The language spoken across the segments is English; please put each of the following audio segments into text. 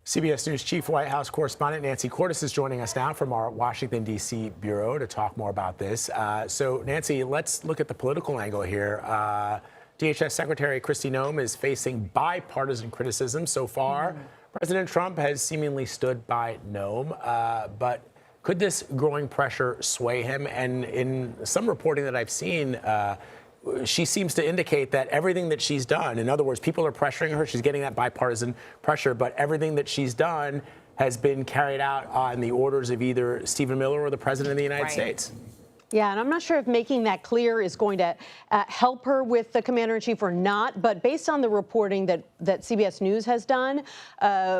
CBS News Chief White House correspondent Nancy Cordes is joining us now from our Washington, D.C. bureau to talk more about this. So, Nancy, let's look at the political angle here. DHS Secretary Kristi Noem is facing bipartisan criticism so far. President Trump has seemingly stood by Noem, but could this growing pressure sway him? And in some reporting that I've seen, she seems to indicate that everything that she's done, in other words, people are pressuring her, she's getting that bipartisan pressure, but everything that she's done has been carried out on the orders of either Stephen Miller or the President of the United States. Yeah, and I'm not sure if making that clear is going to help her with the commander-in-chief or not, but based on the reporting that CBS News has done,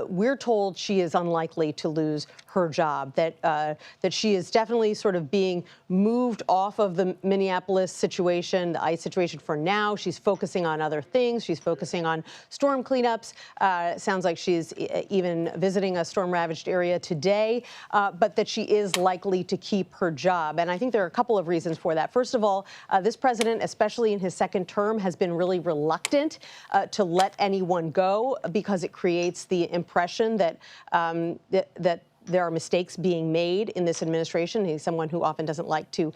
we're told she is unlikely to lose her job, that she is definitely sort of being moved off of the Minneapolis situation, the ICE situation for now. She's focusing on other things. She's focusing on storm cleanups. It sounds like she's even visiting a storm-ravaged area today, but that she is likely to keep her job. And I think there are a couple of reasons for that. First of all, this president, especially in his second term, has been really reluctant to let anyone go because it creates the impression that that there are mistakes being made in this administration. He's someone who often doesn't like to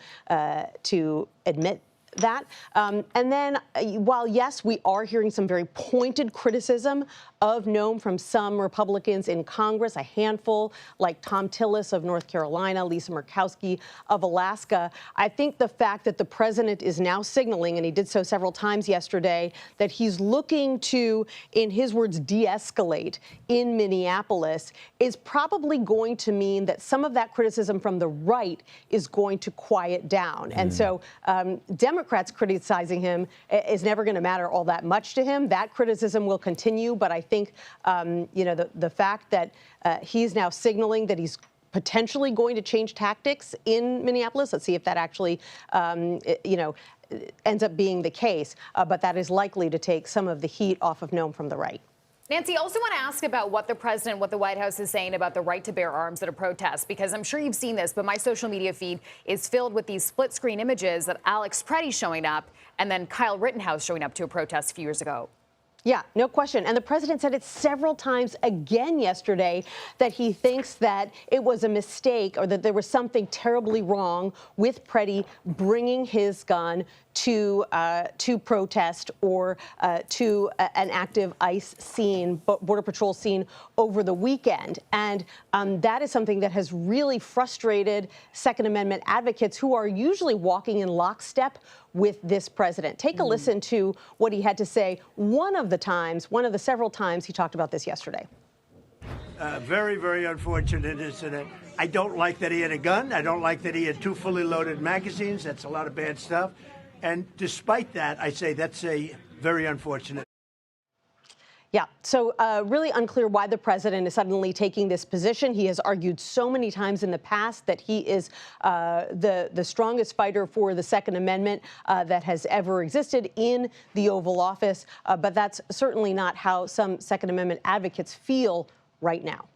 admit that. And then while, yes, we are hearing some very pointed criticism of Noem from some Republicans in Congress, a handful like Tom Tillis of North Carolina, Lisa Murkowski of Alaska, I think the fact that the president is now signaling, and he did so several times yesterday, that he's looking to, in his words, de-escalate in Minneapolis is probably going to mean that some of that criticism from the right is going to quiet down. And so Democrats criticizing him is never going to matter all that much to him. That criticism will continue, but I think, you know, the fact that he's now signaling that he's potentially going to change tactics in Minneapolis. Let's see if that actually, you know, ends up being the case. But that is likely to take some of the heat off of Noem from the right. Nancy, I also want to ask about what the president, what the White House is saying about the right to bear arms at a protest, because I'm sure you've seen this, but my social media feed is filled with these split screen images of Alex Preddy showing up and then Kyle Rittenhouse showing up to a protest a few years ago. Yeah, no question. And the president said it several times again yesterday that he thinks that it was a mistake or that there was something terribly wrong with Preddy bringing his gun to protest or to an active ICE scene, Border Patrol scene over the weekend. And that is something that has really frustrated Second Amendment advocates who are usually walking in lockstep with this president. Take a listen to what he had to say one of the several times he talked about this yesterday. Very, very unfortunate incident. I don't like that he had a gun. I don't like that he had 2 fully loaded magazines. That's a lot of bad stuff. And despite that, I say that's a very unfortunate. Yeah, so really unclear why the president is suddenly taking this position. He has argued so many times in the past that he is the strongest fighter for the Second Amendment that has ever existed in the Oval Office. But that's certainly not how some Second Amendment advocates feel right now.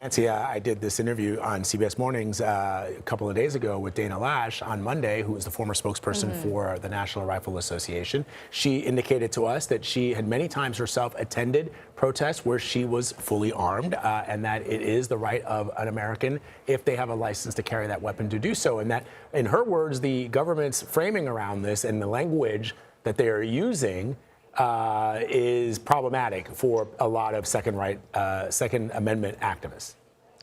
Nancy, I did this interview on CBS Mornings a couple of days ago with Dana Lash on Monday, who is the former spokesperson for the National Rifle Association. She indicated to us that she had many times herself attended protests where she was fully armed and that it is the right of an American, if they have a license to carry that weapon, to do so. And that, in her words, the government's framing around this and the language that they are using is problematic for a lot of Second Amendment activists.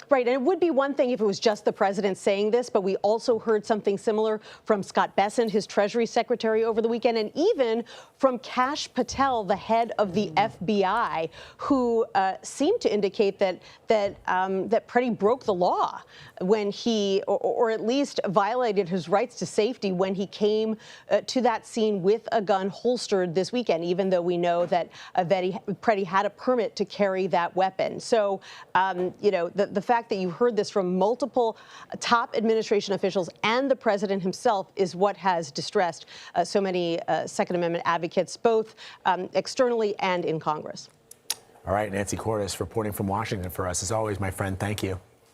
Right, and it would be one thing if it was just the president saying this, but we also heard something similar from Scott Bessent, his Treasury Secretary, over the weekend, and even from Kash Patel, the head of the FBI, who seemed to indicate that Preddy broke the law when he, or at least violated his rights to safety when he came to that scene with a gun holstered this weekend, even though we know that Preddy had a permit to carry that weapon. So, you know, the fact that you heard this from multiple top administration officials and the president himself is what has distressed so many Second Amendment advocates, both externally and in Congress. All right, Nancy Cordes reporting from Washington for us. As always, my friend, thank you.